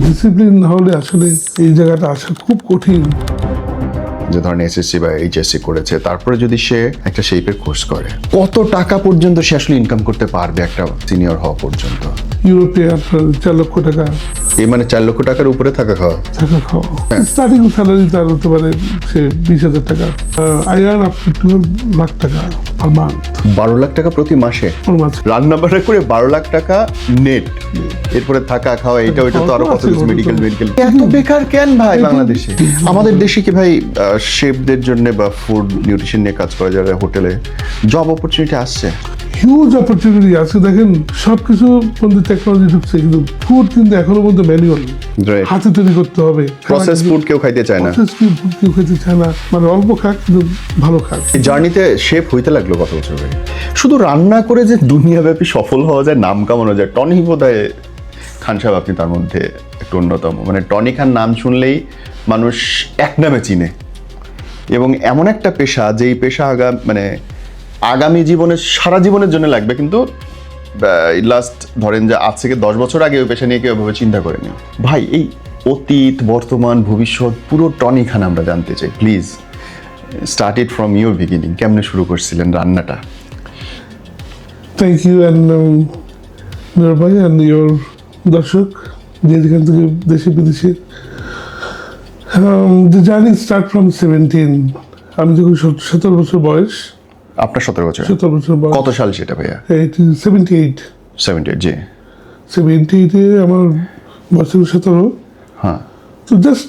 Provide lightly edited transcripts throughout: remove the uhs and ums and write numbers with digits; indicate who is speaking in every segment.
Speaker 1: Discipline না হলে আসলে এই জায়গাটা আসা খুব কঠিন।
Speaker 2: যে ধরনের এসএসসি বা এইচএসসি করেছে, তারপরে যদি সে একটা শেপের কোর্স করে, কত টাকা পর্যন্ত সে আসলে ইনকাম করতে পারবে একটা সিনিয়র হওয়া পর্যন্ত?
Speaker 1: ইউরোপে আপনার 4 লক্ষ টাকা
Speaker 2: এই মানে 4 লক্ষ টাকার উপরে থাকা খাওয়া।
Speaker 1: স্টার্টিং স্যালারি তার হতে পারে সে 20,000 টাকা। I earn up to 12 lakh টাকা পার মান্থ।
Speaker 2: 12 লাখ টাকা প্রতি মাসে রান্না বান্না করে 12 লাখ টাকা নেট, এরপরে থাকা খাওয়া এটা ওইটা তো আরো কত কিছু, মেডিকেল এত বেকার কেন ভাই বাংলাদেশে? আমাদের দেশে কি ভাই শেফদের জন্য বা ফুড নিউট্রিশন নিয়ে কাজ করে যারা হোটেলে জব অপরচুনিটি আসছে?
Speaker 1: হিউজ অপরচুনিটি আছে। দেখেন সবকিছু মধ্যে টেকনোলজি ঢুকছে, কিন্তু ফুড কিন্তু এখনো পর্যন্ত ম্যানুয়াল, হাতে তৈরি করতে হবে।
Speaker 2: প্রসেস ফুড কেউ খাইতে চায় না,
Speaker 1: কেউ খেতে চায় না, মানে অল্প খাক কিন্তু ভালো খাক।
Speaker 2: জার্নিতে শেফ হইতে লাগলো কত বছর ভাই? শুধু রান্না করে যে দুনিয়াব্যাপী সফল হওয়া যায়, নাম কামানো যায়, টনি বোধহয় খান সাহেব আপনি তার মধ্যে একটু অন্যতম। মানে টনি খান নাম শুনলেই মানুষ এক নামে চিনে, এবং এমন একটা পেশা যেই পেশা আগামী জীবনে সারা জীবনের জন্য লাগবে, কিন্তু লাস্ট ধরেন যে আজ থেকে 10 বছর আগে ওই পেশা নিয়ে কেউ এভাবে চিন্তা করেনি। ভাই এই অতীত, বর্তমান, ভবিষ্যৎ পুরো টনি খান আমরা জানতে চাই please. Start it from your beginning, কেমনে শুরু করছিলেন রান্নাটা?
Speaker 1: থ্যাংক ইউ অ্যান্ড নুর ভাই অ্যান্ড ইউর দর্শক যেখান থেকে দেশে বিদেশে। The journey start from 17। আমি যখন 17 বছর বয়স।
Speaker 2: আপনার 17 বছর?
Speaker 1: 17 বছর বয়স।
Speaker 2: কত সাল সেটা ভাইয়া?
Speaker 1: 78।
Speaker 2: 78, জি।
Speaker 1: 78-এ আমার বছর 17।
Speaker 2: হ্যাঁ।
Speaker 1: তো জাস্ট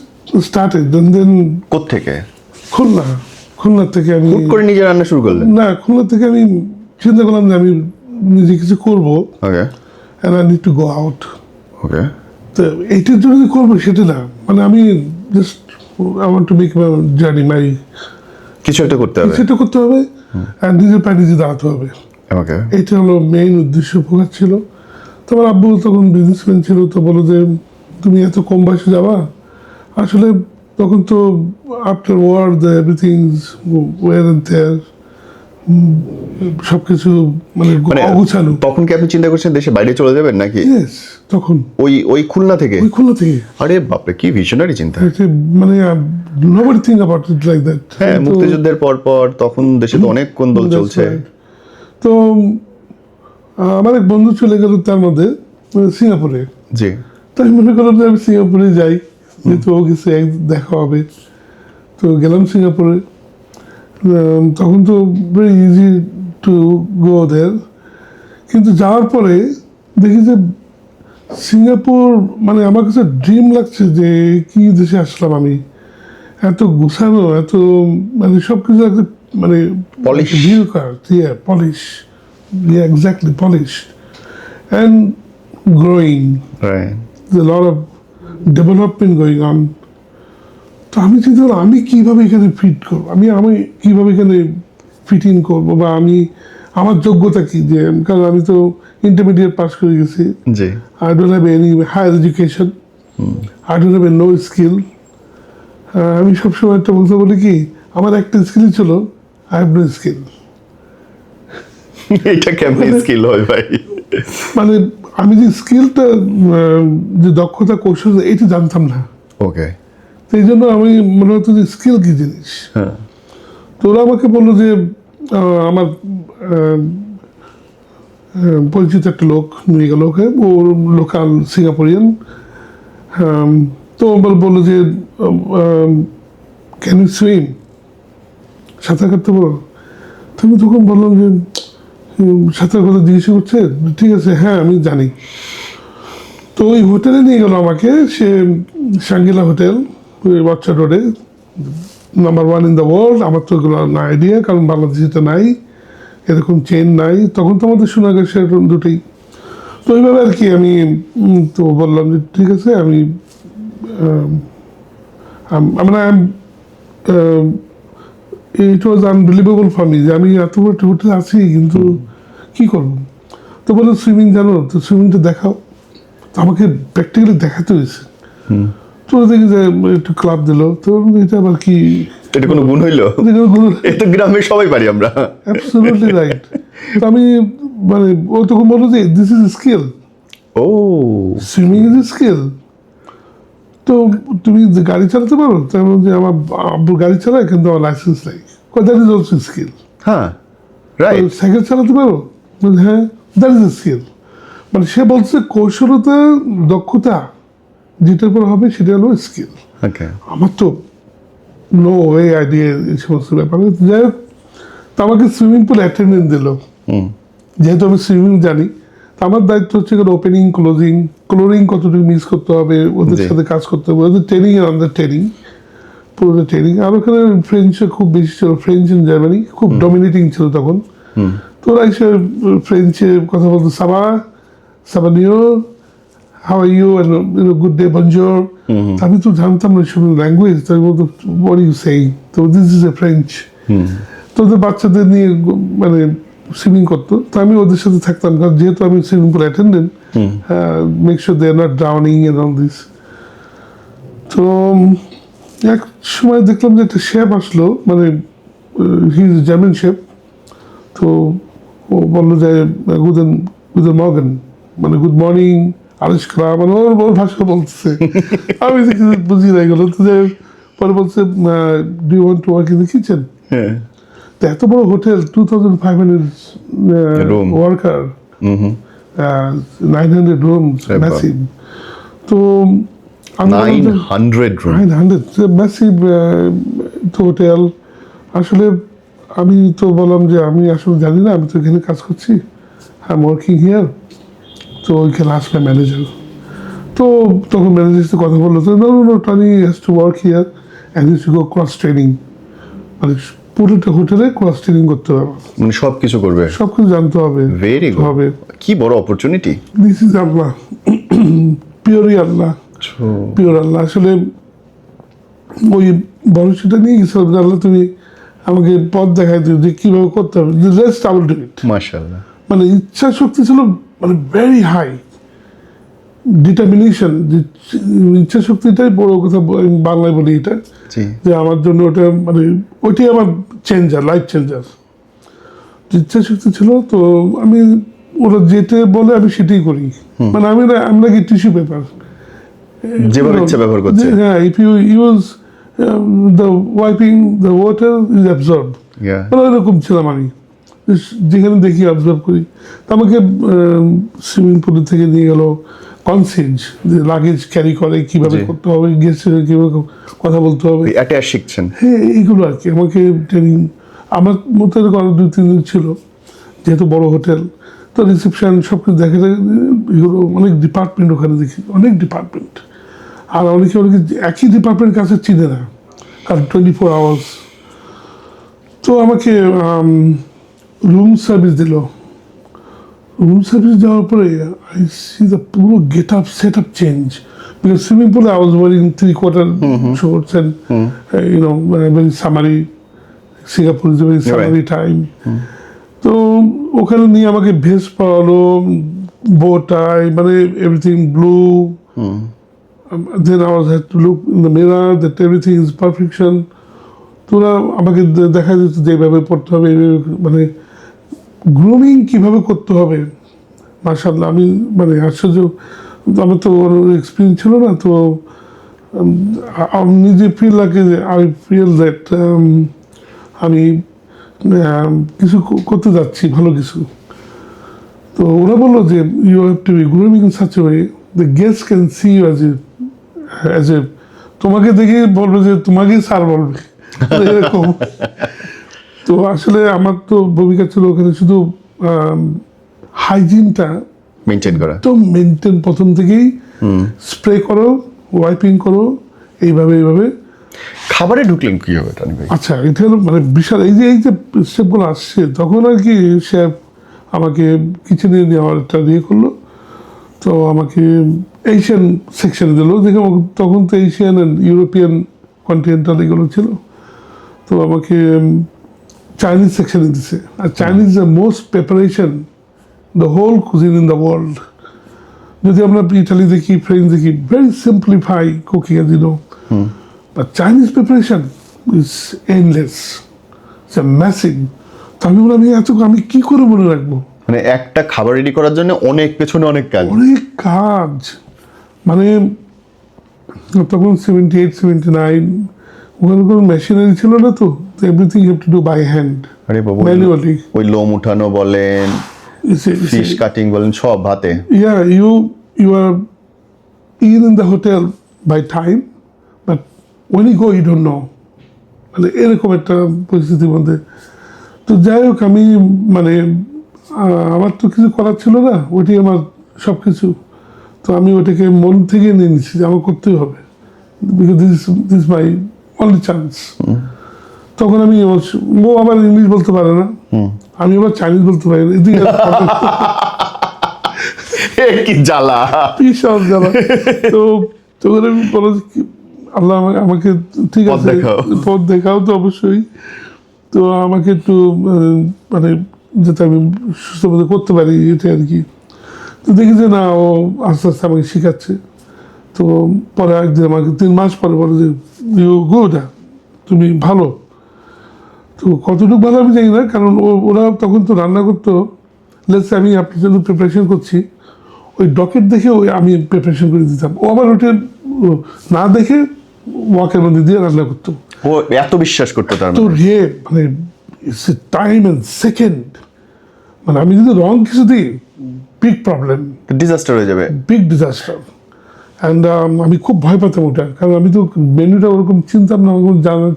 Speaker 1: স্টার্টেড দেন।
Speaker 2: কোত্থেকে?
Speaker 1: খুলনা থেকে আমি
Speaker 2: হুট করে নিজে রান্না শুরু করলেন?
Speaker 1: না, খুলনা থেকে আমি চিন্তা করলাম যে আমি নিজে কিছু করবো।
Speaker 2: Okay.
Speaker 1: And I need to go out.
Speaker 2: Okay.
Speaker 1: তো এইটার জন্য যে করবো সেটা না, মানে আমি just I want to make my journey, my
Speaker 2: কিছু একটা করতে হবে,
Speaker 1: কিছু একটা করতে হবে অ্যান্ড নিজের পায়ে নিজে দাঁড়াতে হবে।
Speaker 2: ওকে।
Speaker 1: এটা হলো মেইন উদ্দেশ্য, ফোকাস ছিল। তোমার আব্বু তখন বিজনেসম্যান ছিল, তো বলো যে তুমি এত কম বয়সে যাবা। আসলে তখন তো after war everything war and there, সবকিছু মানে অগুছানো।
Speaker 2: তখন কি আপনি চিন্তা করছেন দেশে বাইরে চলে যাবেন নাকি?
Speaker 1: ইয়েস, তখন
Speaker 2: ওই খুলনা থেকে?
Speaker 1: ওই খুলনা থেকে।
Speaker 2: আরে বাপরে, কি ভিশনারি চিন্তা!
Speaker 1: মানে nobody think about it like that.
Speaker 2: হ্যাঁ, মুক্তিযুদ্ধের পর তখন দেশে তো অনেক কোন্দল চলছে।
Speaker 1: তো আমার এক বন্ধু চলে গেল তার মধ্যে সিঙ্গাপুরে।
Speaker 2: জি।
Speaker 1: তো আমি মনে করলাম যে আমি সিঙ্গাপুরে যাই, যেহেতু ও গেছে দেখা হবে। তো গেলাম সিঙ্গাপুরে। তখন তো ভেরি ইজি টু গো দেয়ার, কিন্তু যাওয়ার পরে দেখি যে সিঙ্গাপুর মানে আমার কাছে ড্রিম লাগছে যে কি দেশে আসলাম আমি। এত গুছানো, এত মানে সব কিছু একটা মানে
Speaker 2: polish,
Speaker 1: polish, exactly polish and growing, a lot of development going on. তো আমি চিন্তা করলাম আমি কীভাবে এখানে ফিট করবো, আমি কীভাবে এখানে ফিট ইন করবো, বা আমার যোগ্যতা কী, যে কারণ আমি তো ইন্টারমিডিয়েট পাস করে গেছি।
Speaker 2: জি।
Speaker 1: I don't have any higher education. I don't have no skill. আমি সবসময় একটা বলতে বলি কি, আমার একটা স্কিল ছিল, I have no skill.
Speaker 2: এটা কেমন স্কিল হয় ভাই?
Speaker 1: মানে আমি যে স্কিলটা, যে দক্ষতা কৌশল, এইটা জানতাম না।
Speaker 2: ওকে।
Speaker 1: তো এই জন্য আমি মনে হতো যে স্কিল কী জিনিস।
Speaker 2: হ্যাঁ।
Speaker 1: তো ওরা আমাকে বললো যে আমার পরিচিত একটা লোক নিয়ে গেল ওকে, ও লোকাল সিঙ্গাপুরিয়ান। তো বললো যে ক্যান ইউ সুইম, সাঁতার কাটতে বলো। তো আমি তখন বললাম যে সাঁতার কথা জিজ্ঞাসা করছে, ঠিক আছে হ্যাঁ আমি জানি। তো ওই হোটেলে নিয়ে গেল আমাকে, সে শাঙ্গিলা হোটেল, বাচ্চা রোডে, নাম্বার 1 ইন দ্য ওয়ার্ল্ড। আমার তো এগুলো না আইডিয়া, কারণ বাংলাদেশে তো নাই, এরকম চেন নাই। তখন তো আমাদের সোনাগাঁ সেরকম দুটোই। তো ওইভাবে আর কি আমি তো বললাম যে ঠিক আছে আমি ইট ওয়াজ আনবিলিভেবল ফর মি যে আমি এত বড় হোটেলে আছি, কিন্তু কী করবো। তো বললো সুইমিং জানো, তো সুইমিংটা দেখাও। তো আমাকে প্র্যাকটিক্যালি দেখাতে হয়েছে। তো দেখি যে একটু ক্লাব দিল। তো এটা আবার কি,
Speaker 2: এটা কোনো গুণ হইলো? এটা গ্রামে সবাই পারি আমরা।
Speaker 1: Absolutely right. তো আমি ও তখন বললো যে দিস ইজ স্কিল,
Speaker 2: ও
Speaker 1: সুইমিং ইজ স্কিল। তো তুমি যে গাড়ি চালাতে পারো? তেমন যে আমার আব্বুর গাড়ি চালায় কিন্তু আমার লাইসেন্স নাই। That is also skill.
Speaker 2: হ্যাঁ, রাইট।
Speaker 1: সাইকেল চালাতে পারো? বলছে, হ্যাঁ, দ্যাট ইজ এ স্কিল। মানে সে বলছে কৌশলতা, দক্ষতা যেটার পর হবে সেটা হলো স্কিল।
Speaker 2: ওকে।
Speaker 1: আমার তো নো ওয়ে আইডিয়া এই সমস্ত ব্যাপারে। যাই হোক, তো আমাকে সুইমিং পুল অ্যাটেন্ডেন্ট দিল। যেহেতু আমি সুইমিং জানি, তো আমার দায়িত্ব হচ্ছে ওপেনিং, ক্লোরিং কতটুকু মিস করতে হবে, ওদের
Speaker 2: জি।
Speaker 1: সাথে কাজ করতে হবে, ওদের ট্রেনিং এর আন্ডার ট্রেনিং, পুরোটা ট্রেনিং। আর ওখানে ফ্রেঞ্চ খুব বেশি ছিল, ফ্রেঞ্চ ইন জার্মানি খুব ডমিনেটিং ছিল তখন। তো ওরা এসে ফ্রেঞ্চে কথা বলতো, সাবানিও, how are you, good day, বনজোর। আমি তো জানতাম না সব ল্যাঙ্গুয়েজ, তার মধ্যে what are you saying? তো দিস ইজ এ ফ্রেঞ্চ। তো ওদের বাচ্চাদের নিয়ে মানে সুইমিং করতো, তো আমি ওদের সাথে থাকতাম, কারণ যেহেতু আমি swimming pool attendant, make sure they are not drowning and all this. তো এক সময় দেখলাম যে একটা শেফ আসলো, মানে হি ইজ জার্মান শেফ। তো ও বললো যে গুডেন মর্গেন, মানে গুড মর্নিং, আলিশ করা, মানে ওর ভাষা বলতেছে। আমি দেখি বুঝি না গেলো। তো যে পরে বলছে, do you want to work in the kitchen?
Speaker 2: হ্যাঁ।
Speaker 1: তো এত বড় হোটেল, 2500
Speaker 2: Room.
Speaker 1: ওয়ার্কার, 900 রুমস,
Speaker 2: বাহ।
Speaker 1: ম্যাসিভ। তো আমি
Speaker 2: 900 রুম।
Speaker 1: 900 massive hotel. আসলে আমি তো বললাম যে আমি আসলে জানি না, আমি তো এখানে কাজ করছি, আই এম ওয়ার্কিং হিয়ার। তো ওইখানে আসলে ম্যানেজার, তো তখন ম্যানেজার সাথে কথা বললো, তো no Tony has to work here and is to go cross training, মানে পুরোটা হোটেলে ক্রস ট্রেনিং করতে হবে,
Speaker 2: মানে সব কিছু করবে।
Speaker 1: সব কিছু জানতে হবে।
Speaker 2: Very good.
Speaker 1: হবে,
Speaker 2: কি বড় অপরচুনিটি।
Speaker 1: দিস ইজ আল্লাহ, পিওরই আল্লাহ, পিওর আল্লাহ। আসলে ওই ভরসাটা নিয়ে গেছিলাম যে আল্লাহ তুমি আমাকে পথ দেখাই দিও যে কীভাবে করতে হবে, just I will do it.
Speaker 2: মাশাআল্লাহ।
Speaker 1: মানে ইচ্ছা শক্তি ছিল মানে ভেরি হাই, ডিটারমিনেশন, যে ইচ্ছা শক্তিটাই বড় কথা, আমি বাংলায় বলি এটা,
Speaker 2: জি।
Speaker 1: যে আমার জন্য ওটা মানে ওইটাই আমার চেঞ্জার, লাইফ চেঞ্জার। ইচ্ছা শক্তি ছিল। তো আমি ওরা যেটা বলে আমি সেটাই করি, মানে আমি নাকি টিস্যু পেপার,
Speaker 2: যেভাবে ইচ্ছা ব্যবহার করছে।
Speaker 1: হ্যাঁ, if you use the wiping the water is absorb,
Speaker 2: Yeah.
Speaker 1: মানে ওইরকম ছিলাম আমি, যেখানে দেখি অবজার্ভ করি। তো আমাকে সুইমিং পুল থেকে নিয়ে গেল কনসিয়েন্স, যে লাগেজ ক্যারি করে কীভাবে
Speaker 2: জি।
Speaker 1: করতে হবে, গেস্টের কীভাবে কথা বলতে হবে,
Speaker 2: অ্যাটাচ শিখছেন।
Speaker 1: হ্যাঁ এইগুলো আর কি আমাকে ট্রেনিং। আমার মতো এরকম আরো 2-3 দিন ছিল, যেহেতু বড় হোটেল, তো রিসেপশন সব কিছু দেখে এগুলো অনেক ডিপার্টমেন্ট, ওখানে দেখি অনেক ডিপার্টমেন্ট। আর অনেকে একই ডিপার্টমেন্ট কাছে চিনে না, কারণ 24 আওয়ার্স। তো আমাকে রুম সার্ভিস দিল। রুম সার্ভিস দেওয়ার পরে আই সি দ্য পুরো get up set up change, because swimming পুলে I was wearing 3/4 shorts and very summery, Singapore is very summery time. তো ওখানে নিয়ে আমাকে ভেস্ট পাওয়ালো, বো টাই, মানে everything blue. Then I was had to look in the mirror that everything is perfection. তোরা আমাকে দেখা যেত যে এইভাবে পড়তে হবে, মানে গ্রুমিং কীভাবে করতে হবে। মাশাআল্লাহ, আমি মানে আশ্চর্য, আমার তো এক্সপিরিয়েন্স ছিল না। তো আমি নিজে ফিল লাগে যে আই ফিল দ্যাট আমি কিছু করতে যাচ্ছি, ভালো কিছু। তো ওরা বললো যে you have to be grooming in such a way the guest can see you as a, তোমাকে দেখে বলবে যে তোমাকেই স্যার বলবে, এরকম। তো আসলে আমার তো ভূমিকা ছিল ওখানে শুধু হাইজিনটা
Speaker 2: মেনটেন করা।
Speaker 1: তো মেনটেন, প্রথম থেকেই স্প্রে করো, ওয়াইপিং করো, এইভাবে।
Speaker 2: খাবারে ঢুকলেন কি হবে টনি ভাই?
Speaker 1: আচ্ছা, এটা হলো মানে বিশাল, এই যে স্টেপগুলো আসছে, তখন আর কি শেফ আমাকে কিচেনে নেওয়ার একটা দিয়ে করলো। তো আমাকে এশিয়ান সেকশনে দিল, দেখে তখন তো এশিয়ান অ্যান্ড ইউরোপিয়ান কন্টিনেন্টাল এগুলো ছিল। তো আমাকে চাইনিজ সেকশনে দিছে। আর Chinese the most preparation the whole cuisine in the world. যদি আমরা ইটালি দেখি, ফ্রেঞ্চ দেখি, very simplify cooking, as you know. But Chinese preparation is endless. It's a massive. তো আমি বললাম আমি কি করে মনে রাখবো,
Speaker 2: মানে একটা খাবার রেডি করার জন্য অনেক পেছনে অনেক কাজ।
Speaker 1: অনেক কাজ। মানে তখন 78, 79, ওখানে কোনো মেশিনারি ছিল না, তো everything have to do by hand,
Speaker 2: আরে বাবা,
Speaker 1: ম্যানুয়ালি।
Speaker 2: ওই লোম উঠানো বলেন, ফিশ কাটিং বলেন, সব হাতে।
Speaker 1: Yeah, you are in the hotel by time, but when you go you don't know, মানে এরকম একটা পরিস্থিতির মধ্যে। তো যাই হোক, আমি মানে আমার তো কিছু করার ছিল না, ওইটাই আমার সব কিছু। তো আমি ওটাকে মন থেকে নিয়ে নিচ্ছি যে আমার করতেই হবে, because this my only chance. তখন আমি ও আবার ইংলিশ বলতে পারে না, আমি আবার চাইনিজ বলতে পারি না, এদিকে
Speaker 2: কি জ্বালা,
Speaker 1: বিশাল জ্বালা। তো তখন আমি বলো আল্লাহ আমাকে ঠিক আছে পথ দেখাও, তো অবশ্যই। তো আমাকে একটু মানে যাতে আমি সুস্থ মতো করতে পারি, এটা আর কি। তো দেখি যে না, ও আস্তে আস্তে আমাকে শেখাচ্ছে। তো পরে একদিন আমাকে 3 মাস পরে বলে যে ইউ গুড, তুমি ভালো। তো কতটুকু ভালো আমি জানি না, কারণ ওরা তখন তো রান্না করতো। লেটস আমি আপনার জন্য প্রিপারেশন করছি, ওই ডকেট দেখে ওই আমি প্রিপারেশন করে দিতাম, ও আবার ওটা না দেখে ওয়াকের মধ্যে দিয়ে রান্না করতো।
Speaker 2: ও এত বিশ্বাস করতো তার
Speaker 1: তো রে মানে টাইম অ্যান্ড সেকেন্ড, মানে আমি যদি রং কিছু দিই বিগ প্রবলেম,
Speaker 2: ডিজাস্টার হয়ে যাবে,
Speaker 1: বিগ ডিজাস্টার। অ্যান্ড আমি খুব ভয় পেতাম ওটা, কারণ আমি তো মেনুটা ওরকম চিনতাম না, ওরকম জানা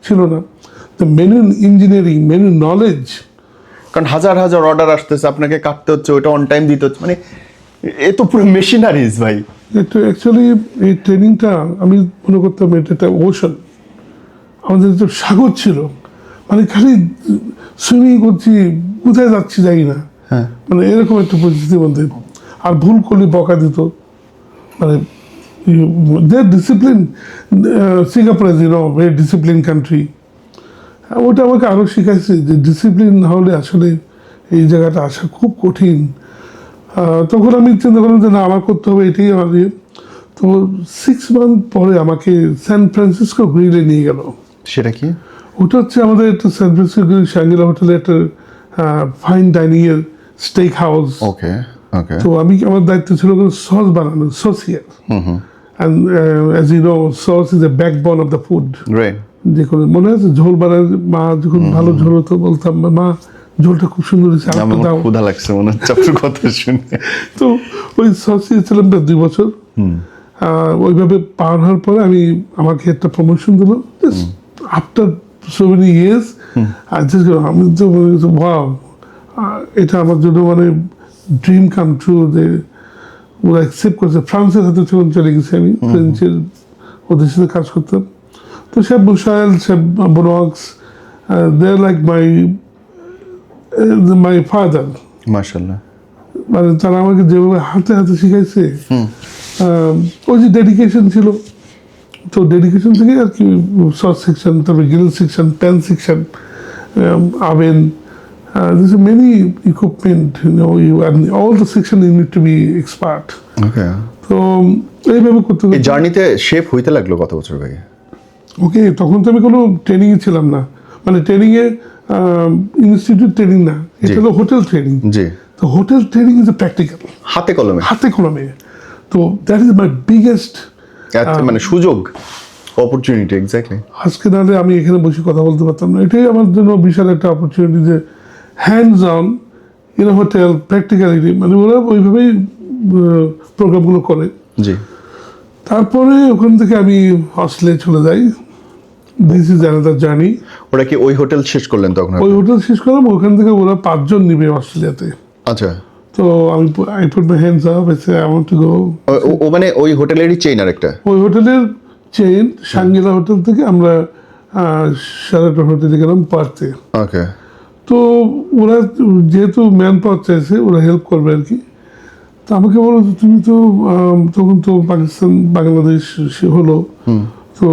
Speaker 1: ছিল না। তো মেনু ইঞ্জিনিয়ারিং, মেনু নলেজ,
Speaker 2: কারণ হাজার হাজার অর্ডার আসতেছে, আপনাকে কাটতে হচ্ছে, ওটা অন টাইম দিতে হচ্ছে, মানে এ তো পুরো মেশিনারিজ ভাই।
Speaker 1: এটা অ্যাকচুয়ালি এই ট্রেনিংটা আমি মনে করতাম এটা একটা ওশান, আমাদের তো সাগর ছিল, মানে খালি সুইমিং করছি, কোথায় যাচ্ছি যাই না, মানে এরকম একটা পরিস্থিতির মধ্যে। আর ভুল করলে বকা দিত, মানে their discipline. Singapore is very discipline country. ওটা আমাকে আরও শিখাইছে যে ডিসিপ্লিন না হলে আসলে এই জায়গাটা আসা খুব কঠিন। তখন আমি চিন্তা করলাম যে না, আমার করতে হবে, এটাই আমার ইয়ে। তো 6 মান্থ পরে আমাকে সান ফ্রান্সিসকো গ্রিলে নিয়ে গেল।
Speaker 2: সেটা কি?
Speaker 1: ওটা হচ্ছে আমাদের একটা সান ফ্রান্সিসকো গ্রিল, শাঙ্গিলা হোটেলে একটা ফাইন ডাইনিং এর স্টেক হাউস।
Speaker 2: Okay okay.
Speaker 1: তো আমি, আমার দায়িত্ব ছিল সস বানানো, saucier. And as you know, sauce is the backbone of the food.
Speaker 2: Right.
Speaker 1: যে কোনো মনে আছে ঝোল বানায়, মা যখন ভালো ঝোল হতো বলতাম মা ঝোলটা খুব সুন্দর হয়েছে,
Speaker 2: আমার ক্ষুধা লাগছে মনে হচ্ছে আপনার কথা শুনে।
Speaker 1: তো ওই সসিয়ে ছিলাম 2 বছর। ওইভাবে পার হওয়ার পরে আমাকে একটা প্রমোশন দিল আফটার সো মেনি ইয়ার্স। আর আমি তো ওয়াও, এটা আমার জন্য মানে ড্রিম কাম ট্রু, যে ওরা অ্যাকসেপ্ট করেছে। ফ্রান্সের হাতে যখন চলে গেছি আমি, ফ্রেঞ্চের ওদের সাথে কাজ করতাম। তো শেফ বুশায়েল, শেফ বনক্স, they are like my father.
Speaker 2: মাশাআল্লাহ।
Speaker 1: মানে তারা আমাকে যেভাবে হাতে হাতে শিখাইছে, ওই যে ডেডিকেশন ছিল, তো ডেডিকেশন থেকে আর কি সস সেকশন, তারপরে grill section, pan section, oven, there's many equipment, and all the section you need to be expert.
Speaker 2: ওকে।
Speaker 1: তো এইভাবে করতে
Speaker 2: এই জার্নিতে শেফ হইতে লাগলো কত বছর ভাই?
Speaker 1: ওকে, তখন তো আমি কোনো ট্রেনিংয়ে ছিলাম না, মানে ট্রেনিংয়ে ইনস্টিটিউট ট্রেনিং না, এটা হলো হোটেল ট্রেনিং।
Speaker 2: জি।
Speaker 1: তো hotel training is a practical,
Speaker 2: হাতে কলমে।
Speaker 1: হাতে কলমে। তো দ্যাট ইজ মাই বিগেস্ট
Speaker 2: মানে সুযোগ, অপরচুনিটি। এক্স্যাক্টলি।
Speaker 1: আজকে নাহলে আমি এখানে বসে কথা বলতে পারতাম না। এটাই আমার জন্য বিশাল একটা অপরচুনিটি, যে hands on in hotel practicality, মানে ওরা ওইভাবেই প্রোগ্রামগুলো করে।
Speaker 2: জি।
Speaker 1: তারপরে ওখান থেকে আমি অস্ট্রেলিয়া চলে যাই। This is another journey.
Speaker 2: ওরা কি ওই হোটেল শেষ করলেন তখন?
Speaker 1: ওই হোটেল শেষ করলাম, ওখান থেকে ওরা 5 জন নিবে অস্ট্রেলিয়াতে।
Speaker 2: আচ্ছা।
Speaker 1: তো আমি I put my hands up, I say I want to go.
Speaker 2: ও মানে ওই হোটেলেরই চেইন আরেকটা?
Speaker 1: ওই হোটেলের চেইন, শাঙ্গিলা হোটেল থেকে আমরা শেরাটন হোটেলে গেলাম পার্থে।
Speaker 2: ওকে।
Speaker 1: তো ওরা যেহেতু ম্যান পাওয়ার চাইছে, ওরা হেল্প করবে আর কি। তো আমাকে বলো তুমি তো তখন তো পাকিস্তান বাংলাদেশ হলো, তো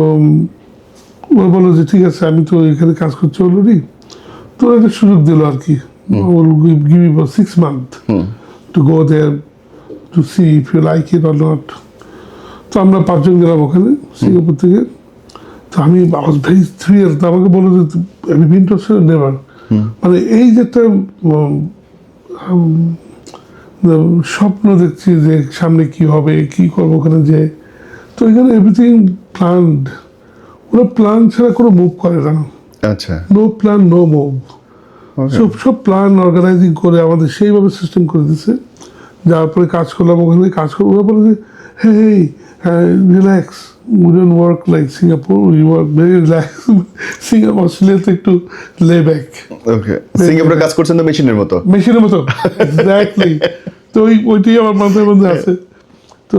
Speaker 1: ওরা বললো যে ঠিক আছে, আমি তো এখানে কাজ করছি অলরেডি, তো একটা সুযোগ দিল আর কি, give you 6 months to go there to see if you like it or not. তো আমরা 5 জন গেলাম ওখানে সিঙ্গাপুর থেকে। তো আমি was very thrilled। আমাকে বললো যে have you been to Australia? Never. মানে এই যে একটা স্বপ্ন দেখছি যে সামনে কি হবে, কি করবো ওখানে যে, তো এখানে এভরিথিং প্ল্যান্ড, ওরা প্ল্যান ছাড়া কোনো মুভ করে না,
Speaker 2: আচ্ছা,
Speaker 1: নো প্ল্যান নো মুভ। সব সব প্ল্যান অর্গানাইজিং করে আমাদের সেইভাবে সিস্টেম করে দিচ্ছে। যাওয়ার পরে কাজ করলাম, ওখানে কাজ করবো, ওরা বলে যে হ্যাঁ relax, we don't work like Singapore, we work very relax. Singapore অস্ট্রেলিয়াতে একটু লে ব্যাক,
Speaker 2: ওকে। সিঙ্গাপুরে কাজ করছেন তো মেশিনের মতো।
Speaker 1: মেশিনের মতো, এক্স্যাক্টলি। তো ওইটাই আমার মাথার মধ্যে আছে। তো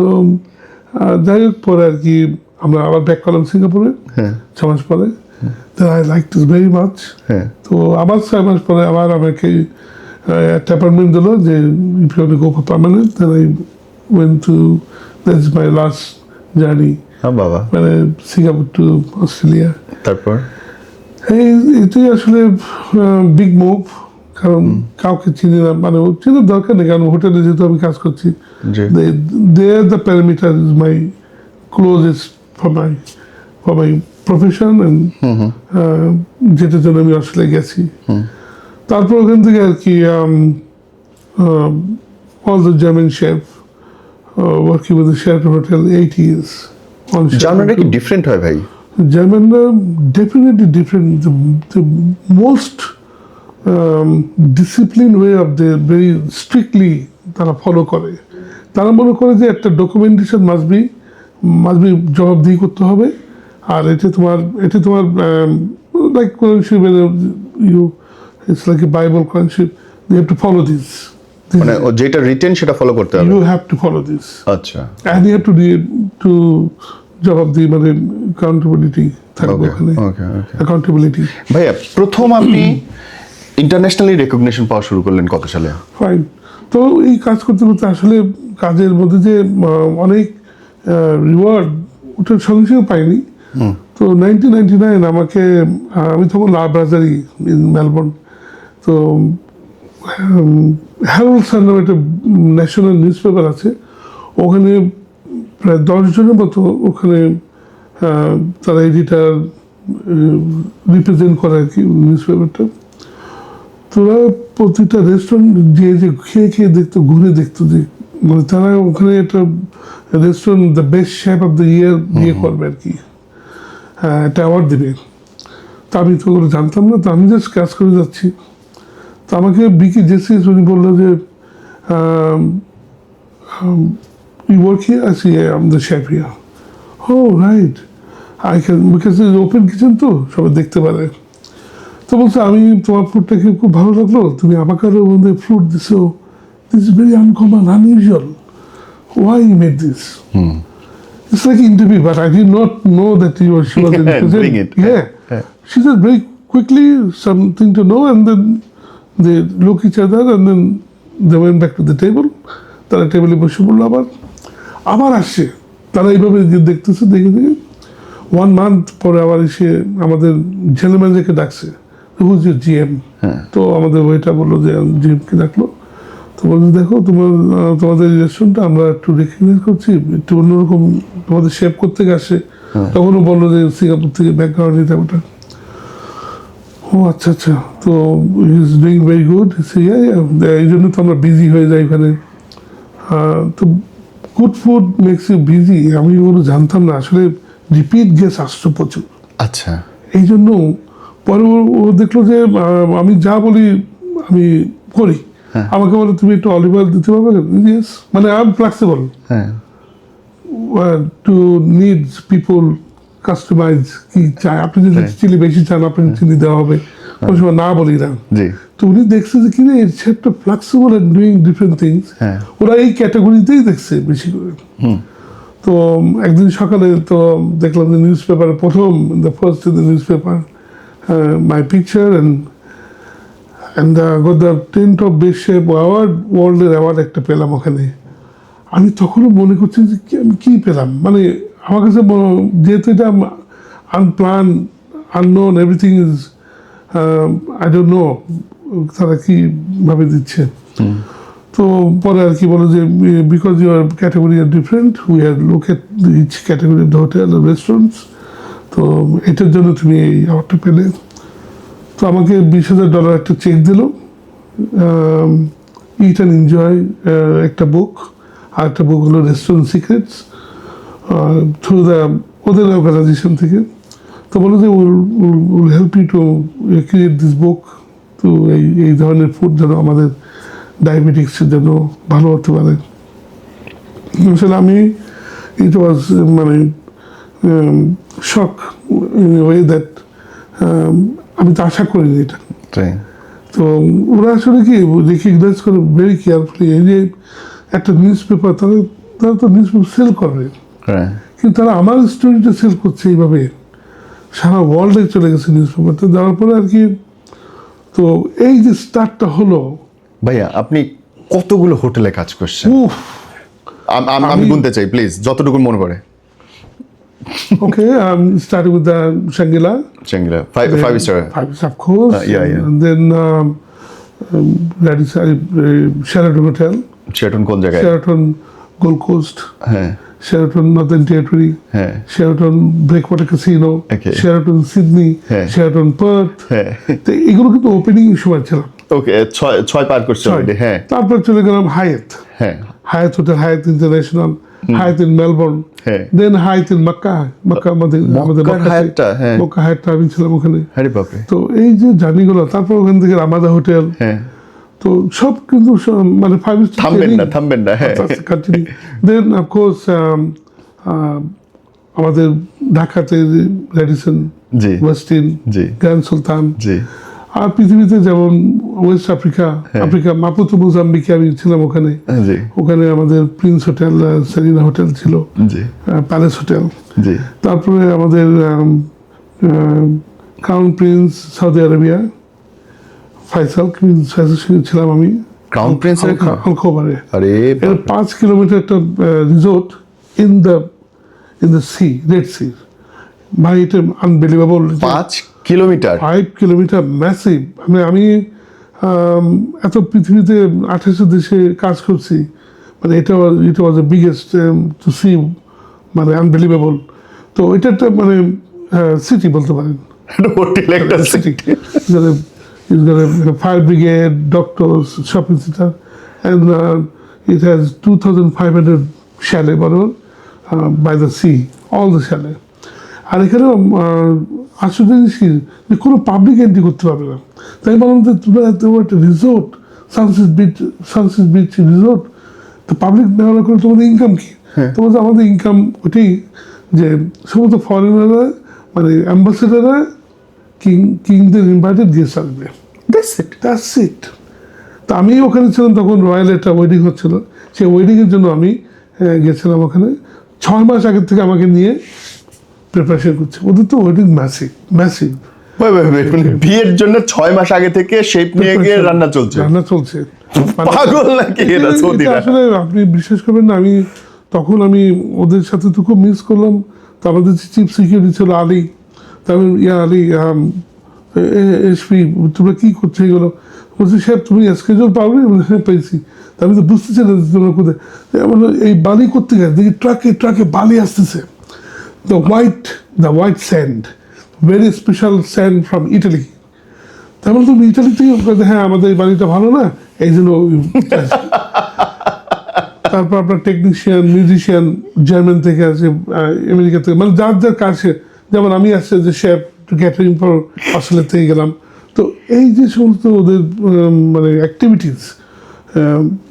Speaker 1: যাই হোক, পরে আর কি আমরা আবার ব্যাক করলাম সিঙ্গাপুরে
Speaker 2: হ্যাঁ
Speaker 1: 6 মাস পরে। I like this very much.
Speaker 2: হ্যাঁ,
Speaker 1: তো আবার 6 মাস পরে আবার আমাকে একটা অ্যাপয়েন্টমেন্ট দিল যে if you go for permanent, then I went to, that is my last journey,
Speaker 2: বাবা।
Speaker 1: মানে সিঙ্গাপুর টু অস্ট্রেলিয়া।
Speaker 2: তারপর
Speaker 1: এটাই আসলে বিগ মুভ, কারণ কাউকে চিনি না, মানে চিনার দরকার নেই, কারণ হোটেলে যেহেতু আমি কাজ করছি,
Speaker 2: জি,
Speaker 1: they are the parameter is my closest for my profession and যেটার জন্য আমি অস্ট্রেলিয়া গেছি। তারপর ওখান থেকে আর কি all the German chef, working with the Sheraton hotel 8 years on
Speaker 2: জার্মানরা কি
Speaker 1: Sheraton.
Speaker 2: ডিফারেন্ট হয় ভাই?
Speaker 1: German definitely different. The most disciplined way of the very strictly তারা ফলো করে। তারা মনে করে যে একটা ডকুমেন্টেশন মাস্ট বি জবাবদিহি করতে হবে, আর এটা তোমার লাইক কোরআনশিপ, you it's like a Bible কোরআনশিপ, you have to follow this,
Speaker 2: মানে ও যেটা রিটেন সেটা ফলো করতে হবে।
Speaker 1: You have to follow this,
Speaker 2: আচ্ছা,
Speaker 1: অ্যান্ড ইউ হ্যাভ টু জবাবদিহি, মানে অ্যাকাউন্টেবিলিটি থাকবে
Speaker 2: ওকে
Speaker 1: ওখানে,
Speaker 2: ওকে ওকে।
Speaker 1: অ্যাকাউন্টেবিলিটি।
Speaker 2: ভাইয়া, প্রথম আপনি ইন্টারন্যাশনালি রেকগনিশন পাওয়া শুরু করলেন কত সালে?
Speaker 1: ফাইন। তো এই কাজ করতে করতে আসলে কাজের মধ্যে যে অনেক রিওয়ার্ড, ওটার সঙ্গে সঙ্গে পাইনি। তো 1999 আমাকে, আমি তখন লা ব্রাজারি ইন মেলবোর্ন, তো হ্যারোল্ড সান নামে একটা ন্যাশনাল নিউজ পেপার আছে, ওখানে প্রায় 10 জনের মতো ওখানে তারা এডিটার রিপ্রেজেন্ট করে আর কি নিউজ পেপারটা। তোরা প্রতিটা রেস্টুরেন্ট যে খেয়ে দেখতো, ঘুরে দেখতো যে মানে তারা ওখানে একটা restaurant the best chef of the year ইয়ে করবে আর কি, একটা অ্যাওয়ার্ড দেবে। তা আমি তো ওগুলো জানতাম না, তো আমি জাস্ট কাজ করে যাচ্ছি। তো আমাকে বিকি জেসিস উনি বললো যে you work here? I see I am the chef here. Oh right, I can, because open kitchen তো সবাই দেখতে পারে। তো বলছে আমি তোমার ফুডটা খেয়ে খুব ভালো লাগলো, তুমি আমাকারের মধ্যে ফ্রুট দিছো, this is very uncommon, unusual, why you made this? It's like interview, but I did not know that she was in prison.
Speaker 2: Bring it.
Speaker 1: Yeah. She said very quickly something to know, and then they look each other, and then they went back to the table. তারা টেবিলে বসে পড়লো, আবার আসছে, তারা এইভাবে দেখতেছে, দেখে 1 month পরে আবার এসে আমাদের জেনারেল ম্যানেজারকে ডাকছে, হুজ ইউর জিএম। তো আমাদের ওইটা বললো যে জিএমকে ডাকলো, তো বলছে দেখো তোমাদের রেস্টুরেন্টটা আমরা একটু রিকগনাইজ করছি, একটু অন্যরকম তোমাদের শেপ করতে আসে। তখনও বললো যে সিঙ্গাপুর থেকে ব্যাকগ্রাউন্ড এটা ওটা। ও আচ্ছা আচ্ছা, তো ইজ ডুইং ভেরি গুড, এই জন্য তো আমরা বিজি হয়ে যাই ওখানে। তো good food makes you busy, আমি ওগুলো জানতাম না আসলে। রিপিট গেস্ট আসতো প্রচুর,
Speaker 2: আচ্ছা,
Speaker 1: এই জন্য পরে ও দেখলো যে আমি যা বলি আমি করি। আমাকে বলে তুমি একটু অলিভ অয়েল দিতে পারবে? ইয়েস, মানে আই এম ফ্লেক্সিবল
Speaker 2: হ্যাঁ,
Speaker 1: টু নিডস পিপল, কাস্টমাইজ কি চায়। আপনি যদি চিলি বেশি চান, আপনি চিনি দেওয়া হবে, কোনো সময় না বলি না।
Speaker 2: জি,
Speaker 1: তো উনি দেখছে যে কিনা এর একটা flexible and doing different things, ওরা এই ক্যাটাগরিতেই দেখছে বেশি করে। তো একদিন সকালে তো দেখলাম যে নিউজ পেপারে প্রথম, the first in the news paper, my picture and got the 10th of best chef award, ওয়ার্ল্ডের অ্যাওয়ার্ড একটা পেলাম ওখানে। আমি তখনও মনে করছি যে আমি কী পেলাম, মানে আমার কাছে যেহেতু এটা unplanned, unknown, everything is I don't know তারা কীভাবে দিচ্ছে। তো পরে আর কি বলো যে because your category are different, we are look at each category of the hotel আর রেস্টুরেন্টস, তো এটার জন্য তুমি এই অ্যাওয়ার্ডটা পেলে। তো আমাকে $20,000 একটা চেক দিল, ইট অ্যান্ড এনজয় একটা বুক, আর একটা বুক হলো রেস্টুরেন্ট সিক্রেটস। থ্রু দ্য ওদের অর্গানাইজেশন থেকে। তো বলো যে will help you to create this book. তো এই ধরনের ফুড যেন আমাদের ডায়াবেটিক্সের জন্য ভালো হতে পারে। আসলে আমি ইট ওয়াজ মানে shock in a way that আমি তো আশা করিনি এটা। তো ওরা আসলে কি রিকগনাইজ করে ভেরি কেয়ারফুলি। এই যে একটা নিউজ পেপার, তারা তো নিউজ পেপার সেল করে, কিন্তু তারা আমার স্টোরিটা সেল করছে এইভাবে, সারা ওয়ার্ল্ডে চলে গেছে নিউজ পেপারটা যাওয়ার পরে আর কি। তো এই যে স্টার্টটা হলো।
Speaker 2: ভাইয়া আপনি কতগুলো হোটেলে কাজ করছেন? আমি গুনতে চাই প্লিজ, যতটুকু মনে পড়ে।
Speaker 1: Okay, starting with the Shangri-La.
Speaker 2: Five star.
Speaker 1: Of course.
Speaker 2: Yeah.
Speaker 1: And then that is Sheraton Hotel.
Speaker 2: Sheraton কোন জায়গায়?
Speaker 1: Sheraton Gold Coast.
Speaker 2: হ্যাঁ।
Speaker 1: Sheraton Northern Territory.
Speaker 2: হ্যাঁ।
Speaker 1: Sheraton Breakwater Casino.
Speaker 2: Okay.
Speaker 1: Sheraton Sydney.
Speaker 2: হ্যাঁ।
Speaker 1: Sheraton Perth.
Speaker 2: হ্যাঁ।
Speaker 1: তো এগুলো কিন্তু opening সময় ছিল।
Speaker 2: ওকে, ছয় পার করছে অলরেডি। হ্যাঁ।
Speaker 1: তারপর চলে গেলাম হায়াত।
Speaker 2: হ্যাঁ।
Speaker 1: হায়াত হোটেল, হায়াত ইন্টারন্যাশনাল, হায়াত ইন মেলবোর্ন, দেন হায়াত ইন মক্কা আমাদের
Speaker 2: হায়াতটা, হ্যাঁ,
Speaker 1: মক্কা হায়াতটা আমি ছিলাম ওখানে।
Speaker 2: আরে বাপরে।
Speaker 1: তো এই যে জার্নিগুলো, তারপর ওখান থেকে রামাদা হোটেল,
Speaker 2: হ্যাঁ,
Speaker 1: তো সব কিন্তু মানে 5 স্টার।
Speaker 2: থামবেন না হ্যাঁ।
Speaker 1: দেন অফকোর্স আমাদের ঢাকাতে রেডিসন,
Speaker 2: জি,
Speaker 1: ওয়েস্টিন,
Speaker 2: জি,
Speaker 1: গ্র্যান্ড সুলতান,
Speaker 2: জি।
Speaker 1: আর পৃথিবীতে যেমন ওয়েস্ট আফ্রিকা, মাপুতো মোজাম্বিকে আমি ছিলাম ওখানে। ওখানে আমাদের প্রিন্স হোটেল, সেরিনা হোটেল ছিল, প্যালেস হোটেল। তারপরে আমাদের crown prince Saudi Arabia, Faisal ছিলাম আমি
Speaker 2: ক্রাউন প্রিন্স
Speaker 1: আলখোবারে।
Speaker 2: আরে
Speaker 1: 5 কিলোমিটার একটা resort in the sea, Red Sea. ভাই এটা আনবিলিভেবল।
Speaker 2: 5 kilometre
Speaker 1: massive. আমি এত পৃথিবীতে 28 দেশে কাজ করছি, মানে এটা was the biggest to see, মানে আনবিলিভেবল। তো এটা একটা মানে সিটি বলতে পারেন,
Speaker 2: হোটেল একটা city.
Speaker 1: Fire brigade, doctors, shopping centre, and it has 2500 chalet বরাবর by the sea, all the chalet. আর এখানে আশ্চর্য জিনিস কি, যে কোনো পাবলিক এন্ট্রি করতে পারবে না। তাই বললাম যে তোমার একটা রিসোর্ট, সানসেট বিচ রিসোর্ট, তো পাবলিক ব্যবহার করে তোমাদের ইনকাম কি? তোমাদের আমাদের ইনকাম ওটাই যে সমস্ত ফরেনাররা, মানে অ্যাম্বাসেডাররা কিংদের ইনভাইটেড গেস্ট আসবে। That's it. তো আমি ওখানে ছিলাম তখন, রয়্যাল একটা ওয়েডিং হচ্ছিল, সেই ওয়েডিংয়ের জন্য আমি গেছিলাম ওখানে। 6 মাস আগের থেকে আমাকে নিয়ে প্রিপারেশন করছে। ওদের তো ওয়েডিং ম্যাসিভ।
Speaker 2: বিয়ের জন্য 6 মাস আগে থেকে শেপ নিয়ে গিয়ে রান্না চলছে। পাগল নাকি এরা সৌদিরা?
Speaker 1: আসলে আপনি বিশ্বাস করবেন না, তখন আমি ওদের সাথে তো খুব মিস করলাম। তো আমাদের চিফ সিকিউরিটি ছিল আলী। তারপর আলী, এসপি, তোমরা কী করছো এগুলো? বলছি সাহেব তুমি স্কেজুল পাবে? হ্যাঁ পেয়েছি। তা আমি তো বুঝতেছি না তোমরা কোথায়। এই বালি করতে গেছে, দেখি ট্রাকে বালি আসতেছে। The white sand, very special sand from Italy. তারপরে তুমি ইটালি থেকে, হ্যাঁ আমাদের এই বাড়িটা ভালো না, এই জন্য। তারপর আপনার টেকনিশিয়ান, মিউজিশিয়ান জার্মান থেকে আছে, আমেরিকা থেকে, মানে যার কাছে, যেমন আমি আসছে যে শেফ ক্যাটারিং ফর অস্ট্রেলিয়া থেকে গেলাম। তো এই যে সমস্ত ওদের মানে activities,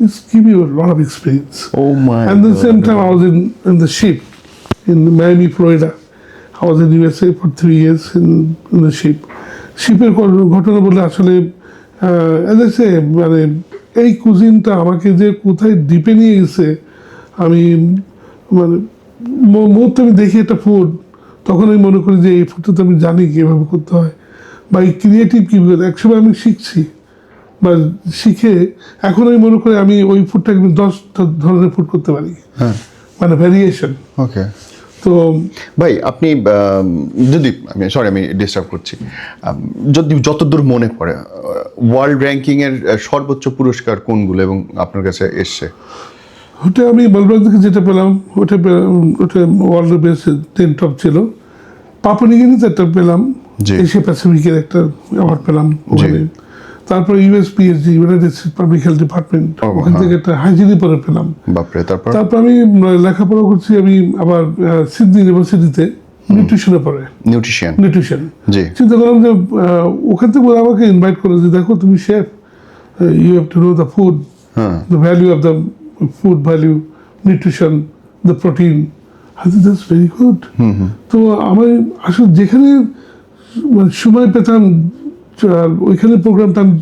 Speaker 1: it's give you a lot of experience.
Speaker 2: Oh my God.
Speaker 1: And at the same time I was in the ship in Miami, Florida. I was in USA for 3 years in the ship. শিপের ঘটনা বলে আসলে মানে এই কুজিনটা আমাকে যে কোথায় ডিপে নিয়ে গেছে, আমি মানে মুহূর্তে আমি দেখি একটা ফুড, তখন আমি মনে করি যে এই ফুডটা তো আমি জানি কীভাবে করতে হয়, বা এই ক্রিয়েটিভ কীভাবে। একসময় আমি শিখছি বা শিখে এখন আমি মনে করি আমি ওই ফুডটাকে 10টা ধরনের ফুড করতে পারি, মানে ভ্যারিয়েশন।
Speaker 2: ওকে।
Speaker 1: তো
Speaker 2: ভাই আপনি আমি ডিস্টার্ব করছি, যতদূর মনে পড়ে ওয়ার্ল্ড র্যাঙ্কিং এর সর্বোচ্চ পুরস্কার কোনগুলো এবং আপনার কাছে এসছে?
Speaker 1: ওটা আমি মেলবোর্ন থেকে যেটা পেলাম, ওটা ওয়ার্ল্ডের বেস্ট 10 টপ ছিল। পাপুয়া নিউ গিনিতে একটা পেলাম, এশিয়া প্যাসিফিকের একটা অ্যাওয়ার্ড পেলাম ওখানে। তারপর USPHD United states public health department, ওখান থেকে একটা হাইজিনি পরে পেলাম।
Speaker 2: বাপরে, তারপর
Speaker 1: তারপর আমি লেখাপড়া করছি, আমি আবার সিডনি ইউনিভার্সিটিতে নিউট্রিশনে পড়ে নিউট্রিশন।
Speaker 2: জি।
Speaker 1: চিন্তা করলাম যে ওখান থেকে ওরা আমাকে ইনভাইট করে যে দেখো তুমি chef, you have to know the food, the value of the food value, nutrition, the protein. I think that's very good. তো আমি আসলে যেখানে মানে সময় পেতাম ওইখানে প্রোগ্রামটা আমি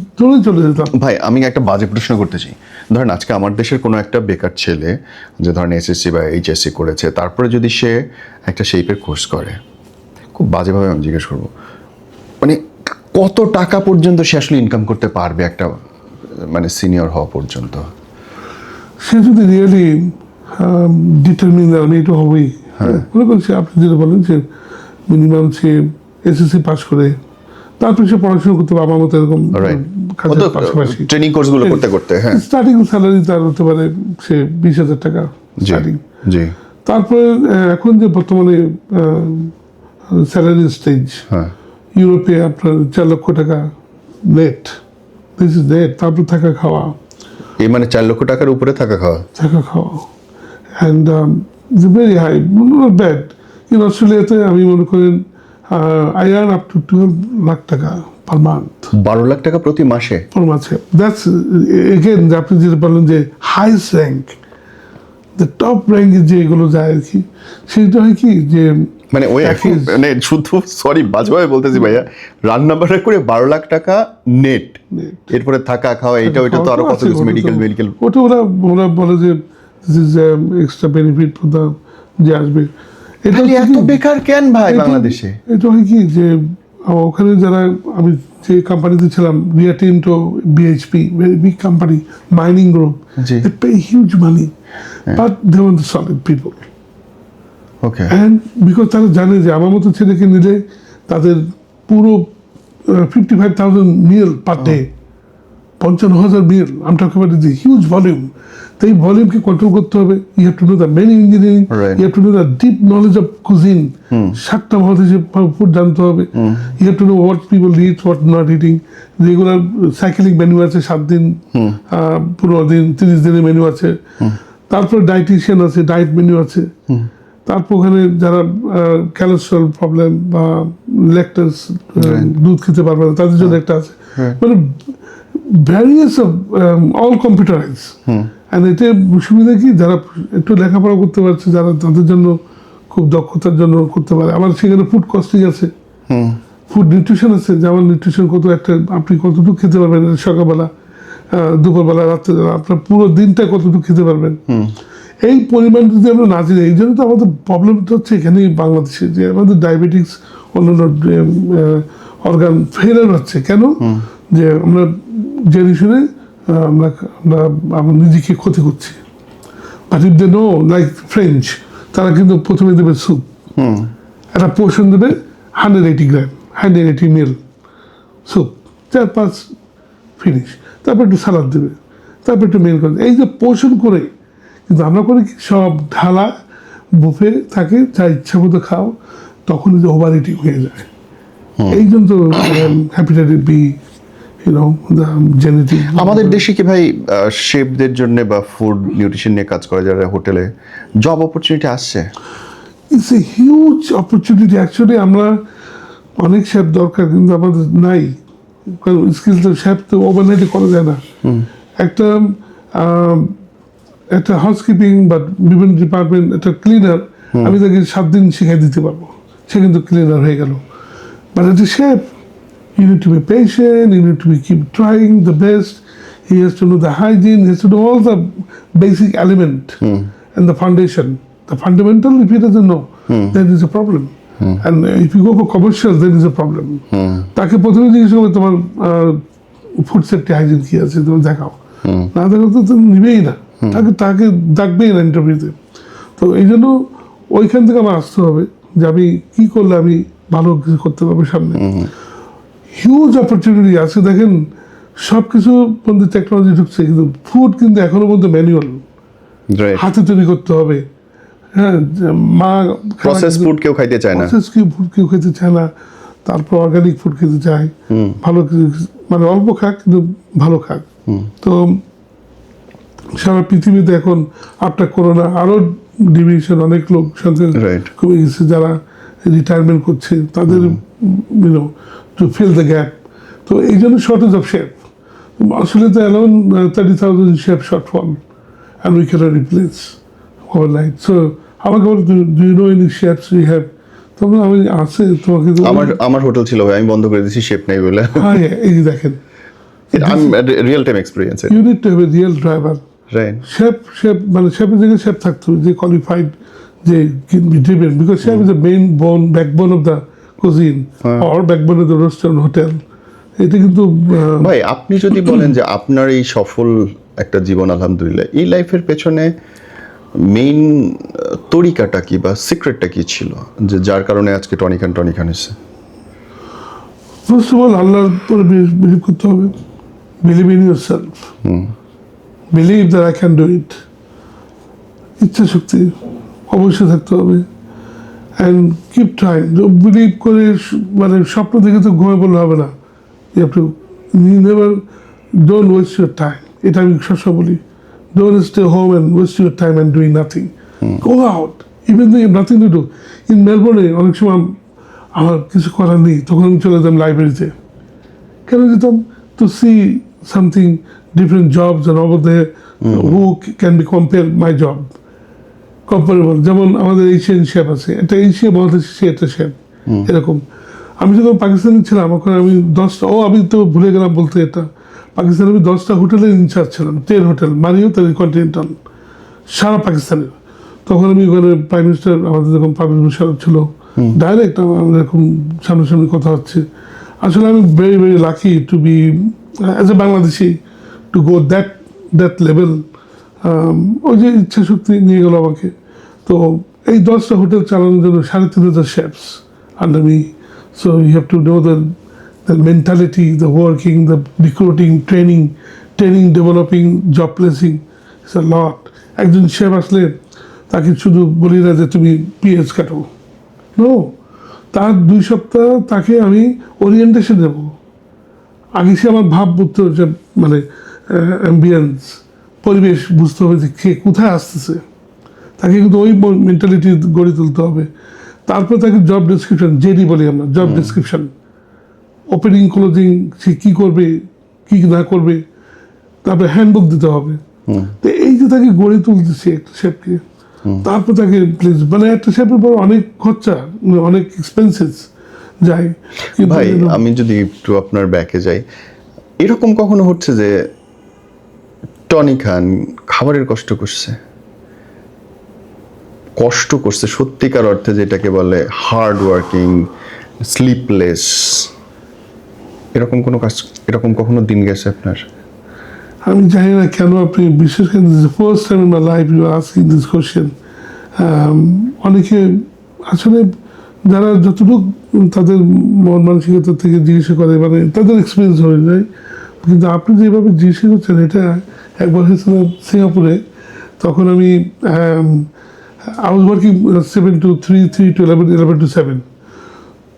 Speaker 1: চলে যেতাম।
Speaker 2: ভাই আমি একটা বাজে প্রশ্ন করতে চাই। ধরেন আজকে আমার দেশের কোনো একটা বেকার ছেলে যে ধরেন SSC বা HSC করেছে, তারপরে যদি সে একটা শেপের কোর্স করে, খুব বাজেভাবে আমি জিজ্ঞেস করবো, মানে কত টাকা পর্যন্ত সে আসলে ইনকাম করতে পারবে একটা মানে সিনিয়র হওয়া পর্যন্ত?
Speaker 1: সে যদি রিয়েলি ডিটারমিন আমি এটা হবেই, মনে করছি আপনি যেটা বলেন যে মিনিমাম সে SSC পাস করে তারপরে সে পড়াশোনা করতে পারে আমার মতো এরকম কাজের পাশাপাশি
Speaker 2: ট্রেনিং কোর্সগুলো করতে করতে, হ্যাঁ,
Speaker 1: স্টার্টিং স্যালারি তার হতে পারে সে 20,000 টাকা স্টার্টিং।
Speaker 2: জি।
Speaker 1: তারপরে এখন যে বর্তমানে স্যালারি স্টেজ,
Speaker 2: হ্যাঁ,
Speaker 1: ইউরোপে আপনার 4 লক্ষ টাকা নেট, দিস ইজ নেট। তারপর থাকা খাওয়া,
Speaker 2: এই মানে 4 লক্ষ টাকার উপরে থাকা খাওয়া
Speaker 1: and very high, not bad. In অস্ট্রেলিয়াতে আমি মনে করেন I earn up to 12 lakh টাকা পার মান্থ।
Speaker 2: 12 লাখ টাকা প্রতি মাসে?
Speaker 1: পার মাসে। দ্যাটস এগেন আপনি যেটা বললেন যে হাইস্ট র্যাঙ্ক, দ্য টপ র্যাঙ্কে যে এগুলো যায় আর কি, সেটা হয় কি যে
Speaker 2: মানে ওই মানে শুধু সরি বাজেভাবে বলতেছি ভাইয়া, রান্না বান্না করে 12 লাখ টাকা নেট, এরপরে থাকা খাওয়া এটা ওইটা তো আরো কত কিছু মেডিকেল
Speaker 1: ওটা ওরা বলে যে this is extra benefit for the যে আসবে।
Speaker 2: এটা এত বেকার কেন ভাই বাংলাদেশে?
Speaker 1: এটা হয় কি যে ওখানে যারা, আমি যে কোম্পানিতে ছিলাম Riya Tinto, BHP, very big company, mining group, they pay huge money, but they want the solid people.
Speaker 2: Okay.
Speaker 1: And because তারা জানে যে আমার মতো ছেলেকে নিলে তাদের পুরো 55,000 meal per day, 55,000 meal, I'm talking about the huge volume. তো এই ভলিউমকে কন্ট্রোল করতে হবে। You have to know the main engineering, you have to know the deep knowledge of cuisine, 7টা মহাদেশে ফুড জানতে হবে। You have to know what people eat, what not eating. Regular cycling menu আছে, 7 দিন, 15 দিন, 30 দিনের মেনু আছে। তারপর ডায়েটিশিয়ান আছে, ডায়েট মেনু আছে। তারপর ওখানে যারা ক্যালেস্ট্রল প্রবলেম বা ল্যাকটোজ দুধ খেতে পারবে না তাদের জন্য একটা আছে, মানে various of all computerise. And এতে সুবিধা কি, যারা একটু লেখাপড়া করতে পারছে, যারা তাদের জন্য খুব দক্ষতার জন্য করতে পারে। আবার সেখানে ফুড কস্টিং আছে, ফুড নিউট্রিশন আছে, যেমন নিউট্রিশন কত একটা আপনি কতটুকু খেতে পারবেন সকালবেলা, দুপুরবেলা, রাত্রেবেলা, আপনার পুরো দিনটা কতটুকু খেতে পারবেন, এই পরিমাণ যদি আমরা না জানি। এই জন্য তো আমাদের প্রবলেমটা হচ্ছে এখানেই বাংলাদেশে, যে আমাদের ডায়াবেটিক্স, অন্যান্য অর্গান ফেলার হচ্ছে। কেন? যে আমরা জেনে শুনে আমরা নিজেকে ক্ষতি করছি। But if they know, like French, তারা কিন্তু প্রথমে দেবে স্যুপ, একটা পোর্শন দেবে 180 গ্রাম, 180 মিল স্যুপ, 4-5 ফিনিশ, তারপর একটু সালাদ দেবে, তারপর একটু মেন করে, এই যে পোর্শন করে। কিন্তু আমরা করি কি, সব ঢালা বুফে থাকে, যা ইচ্ছা মতো খাও, তখন যে ওভার ইটিং হয়ে যায়। এই জন্য তো হ্যাপিটাইটিস বি, জেনেটিক।
Speaker 2: আমাদের দেশে কি ভাই শেফদের জন্য বা ফুড নিউট্রিশন নিয়ে কাজ করে যারা হোটেলে, জব অপরচুনিটি আসছে?
Speaker 1: It's a huge opportunity. Actually আমরা অনেক শেফ দরকার, কিন্তু আমাদের নাই, কারণ স্কিল তো শেফ তো ওভারনাইটে করা যায় না। একটা হাউসকিপিং বা বিভিন্ন ডিপার্টমেন্ট, একটা ক্লিনার, আমি তাকে 7 দিন শিখাই দিতে পারবো, সে কিন্তু ক্লিনার হয়ে গেল। বাট একটা chef, you need to be patient, you need to be keep trying the best, he has to know the hygiene, he has to know all the basic element and the foundation. The fundamental, if he doesn't know, then is a problem. And if you go for commercial, then is a problem. তাকে প্রথমে জিজ্ঞেস করবে তোমার food safety hygiene কি আছে, তুমি দেখাও, না দেখাও তো তুমি নিবেই না, তাকে ডাকবেই না ইন্টারভিউতে। তো এই জন্য ওইখান থেকে আমার আসতে হবে যে আমি কি করলে আমি ভালো কিছু করতে পারবো সামনে। হিউজ অপরচুনিটি আছে। দেখেন সব কিছু মধ্যে টেকনোলজি ঢুকছে, কিন্তু ফুড কিন্তু এখনো পর্যন্ত ম্যানুয়াল, হাতে তৈরি করতে হবে। হ্যাঁ, মা
Speaker 2: প্রসেস ফুড কেউ খাইতে চায় না,
Speaker 1: প্রসেস ফুড কেউ খেতে চায় না। তারপর অর্গানিক ফুড খেতে চায়, ভালো কিছু মানে অল্প খাক কিন্তু ভালো খাক। তো সারা পৃথিবীতে এখন আপনার করোনা আরো ডিভিশন, অনেক লোক সাথে
Speaker 2: Right.
Speaker 1: কমে গেছে যারা রিটায়ারমেন্ট করছে তাদের you know to fill the gap. তো এই জন্য শর্টেজ অফ শেফ আসলে তো alone 30,000 chef shortfall and we can replace overnight. So আমাকে বলো do you know any chefs we have? তখন আমি আছে তোমাকে তো
Speaker 2: আমার হোটেল ছিল ভাই, আমি বন্ধ করে দিয়েছি শেফ নাই বলে।
Speaker 1: হ্যাঁ এই যে দেখেন,
Speaker 2: real time experience.
Speaker 1: You need to have a real driver.
Speaker 2: Right.
Speaker 1: Chef মানে শেফের জায়গায় শেফ থাকতো যে কোয়ালিফাইড, যে depend because chef is the main backbone of the cuisine or backbone of the restaurant hotel. এটা কিন্তু
Speaker 2: ভাই আপনি যদি বলেন যে আপনার এই সফল একটা জীবন আলহামদুলিল্লাহ, এই লাইফের পেছনে মেইন তরিকাটা কি বা সিক্রেটটা কি ছিল যে যার কারণে আজকে টনি খান এসে?
Speaker 1: ফার্স্ট অফ অল আল্লাহর উপরে বিলিভ করতে হবে, believe in your self, believe that I can do ইট। ইচ্ছা শক্তি অবশ্যই থাকতে হবে অ্যান্ড কিপ ট্রাইং। বিলিভ করে মানে স্বপ্ন দেখে তো ঘুমিয়ে পড়লে হবে না। You have to never don't waste your time. এটা আমি সবসময় বলি, don't stay home and waste your time and doing nothing. Go out even though you have nothing to do. In মেলবোর্নে অনেক সময় আমার কিছু করার নেই, তখন আমি চলে যেতাম লাইব্রেরিতে। কেন যেতাম? To see something different jobs and over there who can be compare my job comparable. যেমন আমাদের এশিয়ান শেফ আছে, একটা এশিয়া বাংলাদেশি সে একটা শেফ এরকম। আমি যখন পাকিস্তানে ছিলাম ওখানে আমি 10টা আমি তো ভুলে গেলাম বলতে, এটা পাকিস্তানে আমি 10টা হোটেলের ইনচার্জ ছিলাম, 10 হোটেল মারিয়ত কন্টিনেন্টাল সারা পাকিস্তানের। তখন আমি ওখানে প্রাইম মিনিস্টার আমাদের যখন পারভেজ মুশারফ ছিল, ডাইরেক্ট আমাদের এরকম সামনাসামনি কথা হচ্ছে। আসলে আমি very very lucky to B as a Bangladeshi to go that level. ওই যে ইচ্ছা শক্তি নিয়ে গেল আমাকে। তো এই 10টা হোটেল চালানোর জন্য 3,500 chefs under me. So you have to know the mentality, the working, the recruiting, training, developing, job placing. It's a lot. একজন শেফ আসলে তাকে শুধু বলি না যে তুমি পিএইচ কাটো, নো, তার 2 সপ্তাহ তাকে আমি ওরিয়েন্টেশন দেবো। আগে সে আমার ভাব বুঝতে হচ্ছে, মানে অ্যাম্বিয়েন্স, পরিবেশ বুঝতে হবে যে কে কোথায় আসতেছে। তাকে কিন্তু ওই মেন্টালিটি গড়ে তুলতে হবে। তারপর তাকে জব ডেসক্রিপশন, জেডি বলি আমরা, জব ডেসক্রিপশন, ওপেনিং ক্লোজিং, সে কী করবে কী না করবে, তারপরে হ্যান্ডবুক দিতে হবে। তো এই যে তাকে গড়ে তুলতেছে একটা শেফকে, তারপর তাকে প্লিজ মানে একটা শেফের পর অনেক খরচা, অনেক এক্সপেন্সেস যায়।
Speaker 2: ভাই আমি যদি একটু আপনার ব্যাকে যাই, এরকম কখনো হচ্ছে যে টনি খান খাবারের কষ্ট করছে সত্যিকার অর্থে, যেটাকে বলে হার্ড ওয়ার্কিং, স্লিপলেস, এরকম কখনো দিন গেছে আপনার?
Speaker 1: আমি জানি না কেন আপনি বিশেষ করে first time in my life you asking this question. অনেকে আসলে যারা যতটুকু তাদের মন মানসিকতা থেকে জিজ্ঞাসা করে, মানে তাদের এক্সপিরিয়েন্স হয়ে যায়। কিন্তু আপনি যেভাবে জিজ্ঞাসা করছেন, এটা একবার হয়েছিলাম সিঙ্গাপুরে। তখন আমি I was working 7 to 3, 3 to 11, 11 to 7।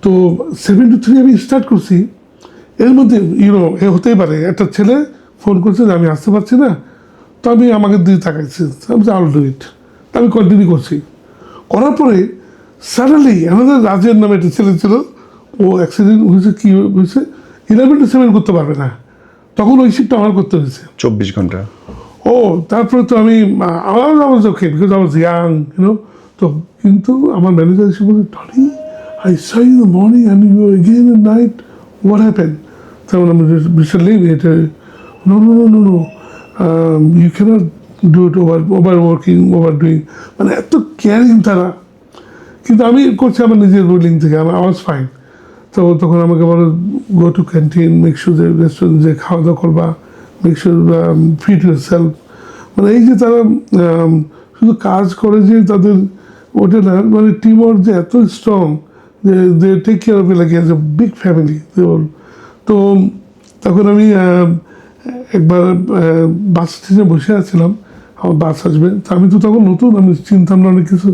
Speaker 1: তো 7 to 3 আমি স্টার্ট করছি। এর মধ্যে এ হতেই পারে একটা ছেলে ফোন করছে যে আমি আসতে পারছি না, তো আমি আমাকে দিয়ে তাকাইছি, আমি আল ডু ইট। তো আমি কন্টিনিউ করছি। করার পরে সাডেনলি আমাদের রাজের নামে একটা ছেলে ছিল, ও অ্যাক্সিডেন্ট হয়েছে, কী হয়েছে, 11 to 7 করতে পারবে না, তখন ওই শিফটটা আমার করতে হয়েছে
Speaker 2: 24 ঘন্টা।
Speaker 1: ও তারপরে তো আমি আমার okay because I was young তো। কিন্তু আমার ম্যানেজার এসে বলে, Tony I saw you in the morning and you again at night, what happen? তখন আমি রিসেন্টলি এটা no, you can't do it over working, over doing, মানে এত কেয়ারিং তারা। কিন্তু আমি করছি আমার নিজের রুলিং থেকে, আমার আওয়াজ ফাইন। তো তখন আমাকে বলো go to canteen, make sure যে রেস্টুরেন্ট যে খাওয়া দাওয়া করবা, make sure fit your self. মানে এই যে তারা শুধু কাজ করে যে তাদের ওটা না, মানে টিম ওয়ার্ক যে এত স্ট্রং যে they take care of like as a big family. তো তখন আমি একবার বাস স্টেশনে বসে আছিলাম, আমার বাস আসবে। তো আমি তো তখন নতুন, আমি চিনতাম না অনেক কিছু।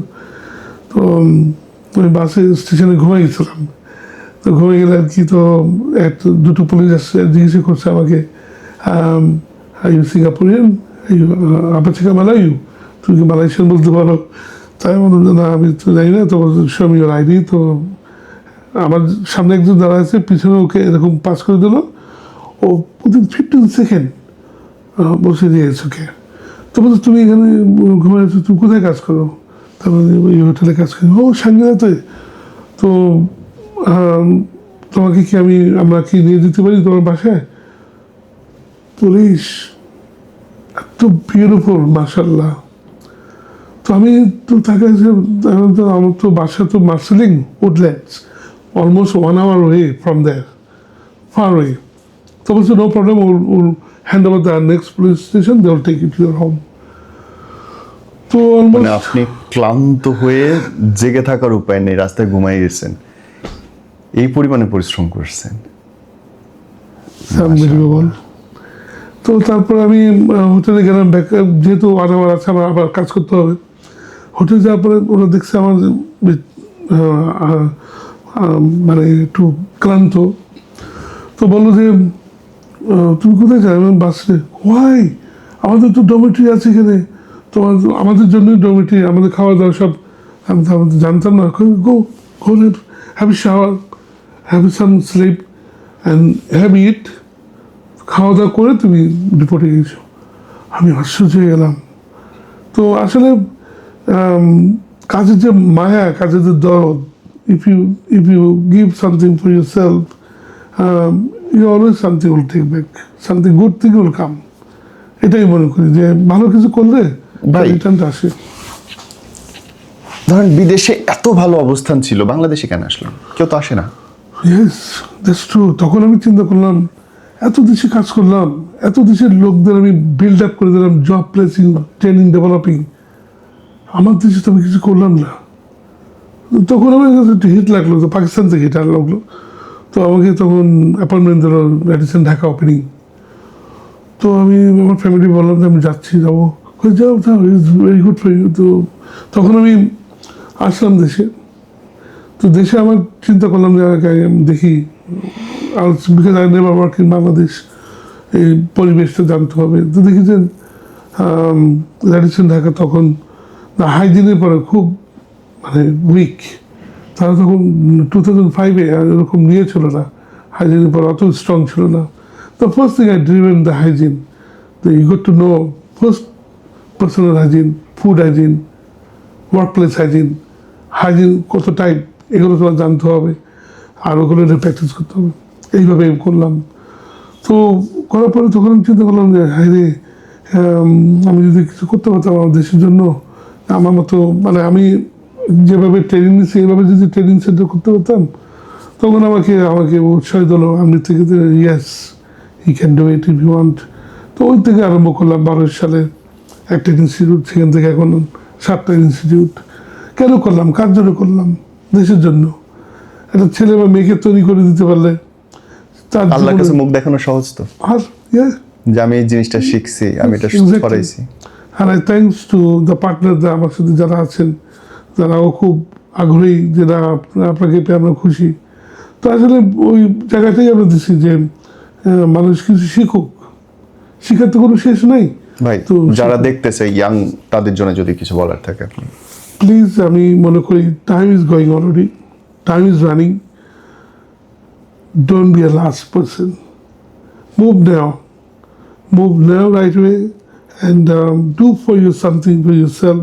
Speaker 1: তো আমি বাসে স্টেশনে ঘুমাই গেছিলাম। তো ঘুমিয়ে গেলে আর কি, তো দুটো পুলিশ আসছে, জিজ্ঞেস করছে আমাকে ইউ সিঙ্গাপুরিয়ান, আপা থেকে মালাইউ, তুমি কি মালয়েশিয়ান বলতে পারো? তাই বললাম যে না আমি তো জানি না। তো স্বামী ওর আইডি। তো আমার সামনে একজন দাঁড়া আছে, পিছনে ওকে এরকম পাস করে দিল। ও প্রতিদিন 15 সেকেন্ড বসে দিয়েছে ওকে। তো বলছে তুমি এখানে ঘুমিয়ে আছো, তুমি কোথায় কাজ করো? তারপরে ওই হোটেলে কাজ করি। ও সাংঘাতে। তো তোমাকে কি আমরা কি নিয়ে যেতে পারি তোমার বাসায়? পুলিশ এত বিউটিফুল মাশাল্লাহ। তো আমি তো তাকে আমার তো বাসা তো Marsiling Woodlands, almost 1 hour away from there, far away. তো বলছে no problem, will hand over the next police station, they will take you to your home. তো
Speaker 2: মানে
Speaker 1: অলমোস্ট
Speaker 2: আপনি ক্লান্ত হয়ে জেগে থাকার উপায় নেই, রাস্তায় ঘুমাই গেছেন, এই পরিমাণে পরিশ্রম করছেন।
Speaker 1: আনবিলিভেবল। তো তারপর আমি হোটেলে গেলাম, যেহেতু 1 hour আছে আমার আবার কাজ করতে হবে। হোটেলে যাওয়ার পরে ওরা দেখছে আমার মানে একটু ক্লান্ত। তো বললো যে তুমি কোথায় যাও? বাসে। হোয়াই, আমাদের তো ডরমেটরি আছে এখানে, তোমার আমাদের জন্যই ডরমেটরি, আমাদের খাওয়া দাওয়া সব। আমি তো জানতাম না। Go go have a shower, have some sleep and have eat. খাওয়া দাওয়া করে তুমি রিপোর্টে গেছো। আমি আশ্চর্য হয়ে গেলাম। তো আসলে কাজের যে মায়া, কাজের যে দরদ, if you give something for your self, you always something will take back, something good thing will come. এটাই মনে করি যে ভালো কিছু করলে
Speaker 2: ভাই,
Speaker 1: রিটার্নটা আসে।
Speaker 2: ধরেন বিদেশে এত ভালো অবস্থান ছিল, বাংলাদেশে কেন আসলাম? কেউ তো আসে না।
Speaker 1: Yes, that's true. তখন আমি চিন্তা করলাম, এত দেশে কাজ করলাম, এত দেশের লোকদের আমি বিল্ড আপ করে দিলাম, জব প্লেসিং, ট্রেনিং, ডেভেলপিং। আমার দেশে তো আমি কিছু করলাম না। তখন আমার কাছে একটু হিট লাগলো, তো পাকিস্তান থেকে হিট লাগলো। তো আমাকে তখন অ্যাপয়েন্টমেন্ট দিল রেডিসন ঢাকা ওপেনিং। তো আমি আমার ফ্যামিলি বললাম যে আমি যাচ্ছি, যাবো। যাও যাও, is very good for you. তো তখন আমি আসলাম দেশে। তো দেশে আমার চিন্তা করলাম যে আমি দেখি, because I never work in Bangladesh, এই পরিবেশটা জানতে হবে। তো দেখি যে রেডিসন ঢাকা তখন হাইজিনের পরে খুব মানে উইক। তারা তখন 2005-এ এরকম নিয়েছিল না, হাইজিনের পর অত স্ট্রং ছিল না। তো first thing I driven the hygiene. তো you got to know first personal hygiene, food hygiene, workplace hygiene, hygiene কত টাইপ, এগুলো তোমার জানতে হবে, আর ওগুলো প্র্যাকটিস করতে হবে। এইভাবে করলাম। তো করার পরে তখন আমি চিন্তা করলাম যে হাই রে, আমি যদি কিছু করতে পারতাম আমার দেশের জন্য, আমার মতো মানে আমি যেভাবে ট্রেনিং নিচ্ছি এইভাবে যদি ট্রেনিং সেন্টার করতে পারতাম, তখন আমাকে উৎসাহ দিল আমি থেকে, yes I can do it if you want. তো ওই থেকে আরম্ভ করলাম 12 সালে একটা ইনস্টিটিউট। সেখান থেকে এখন 7টা ইনস্টিটিউট। কেন করলাম? কার জন্য করলাম? দেশের জন্য। একটা ছেলে বা মেয়েকে তৈরি করে দিতে পারলে তার
Speaker 2: আল্লাহর কাছে মুখ দেখানো সহজ তো,
Speaker 1: আর
Speaker 2: যে আমি এই জিনিসটা শিখছি, আমি এটা
Speaker 1: Exactly.
Speaker 2: করাইছি।
Speaker 1: আর I thanks to the partner, আমার সাথে যারা আছেন, যারাও খুব আগ্রহী, যেটা আপনাকে পেয়ে আমরা খুশি। তো আসলে ওই জায়গাটাই আমরা দিচ্ছি যে মানুষ কিছু শিখুক, শিখার তো কোনো শেষ নাই।
Speaker 2: ভাই,
Speaker 1: তো
Speaker 2: যারা দেখতেছে ইয়াং, তাদের জন্য যদি কিছু বলার থাকে আপনি।
Speaker 1: প্লিজ, আমি মনে করি time is going already, time is running. Don't be a last person, move now, move now right away, and do for you something for yourself.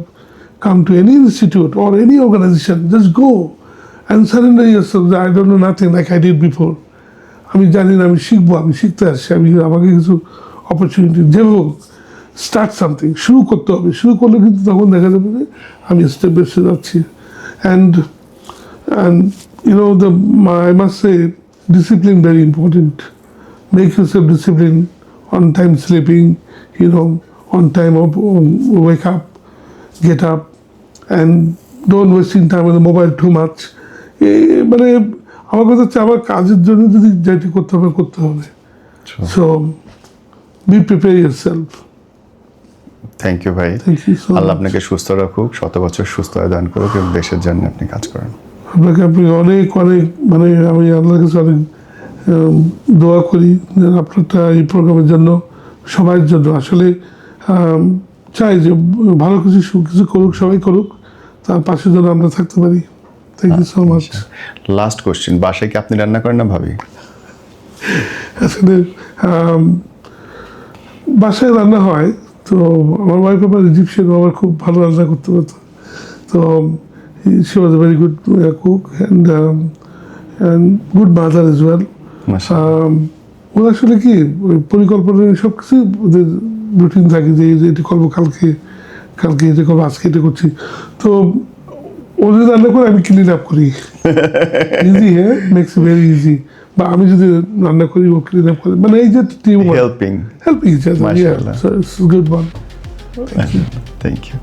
Speaker 1: Come to any institute or any organization, just go and surrender yourself. I don't know nothing like I did before. আমি জানি না, আমি শিখবো, আমি শিখতে আসছি, আমাকে কিছু অপরচুনিটি দেব। স্টার্ট সামথিং, শুরু করতে হবে। শুরু করলে কিন্তু তখন দেখা যাবে যে আমি স্টেপ বাই স্টেপ যাচ্ছি। And you know I must say discipline very important. Make yourself disciplined. On time sleeping, on time wake up, get up, and don't wasting time on the mobile too much. মানে আমার কথা হচ্ছে, আমার কাজের জন্য যদি যেটি করতে হবে। So be prepare yourself.
Speaker 2: Thank you ভাই।
Speaker 1: Thank you so
Speaker 2: Allah
Speaker 1: much.
Speaker 2: আপনাকে সুস্থ রাখুক, 100 বছর সুস্থ দান করুক এবং দেশের জন্য আপনি কাজ করেন।
Speaker 1: আপনি অনেক অনেক মানে আমি আল্লাহর কাছে অনেক দোয়া করি যে আপনারটা এই প্রোগ্রামের জন্য সবার জন্য আসলে চাই যে ভালো কিছু কিছু করুক, সবাই করুক, তার পাশে যেন আমরা থাকতে পারি। Thank you so much.
Speaker 2: Last question, বাসায় কি আপনি রান্না করেন না ভাবি?
Speaker 1: আসলে বাসায় রান্না হয়, তো আমার ওয়াইফ আবার ইজিপশিয়ান, আমার খুব ভালো রান্না করতে পারতো, তো she was a very good cook and good mother as well. ওরা আসলে কি ওই পরিকল্পনা সব কিছু ওদের রুটিন থাকে যে এটা করবো কালকে, কালকে এটা করবো, আজকে এটা করছি, তো ওদের রান্না করে আমি ক্লিন আপ করি। ইজি, হ্যাঁ, মেক্স ভেরি ইজি। বা আমি যদি রান্না করি ও ক্লিন আপ করে, মানে এই যে team
Speaker 2: helping
Speaker 1: each other, it's good one.
Speaker 2: Thank you.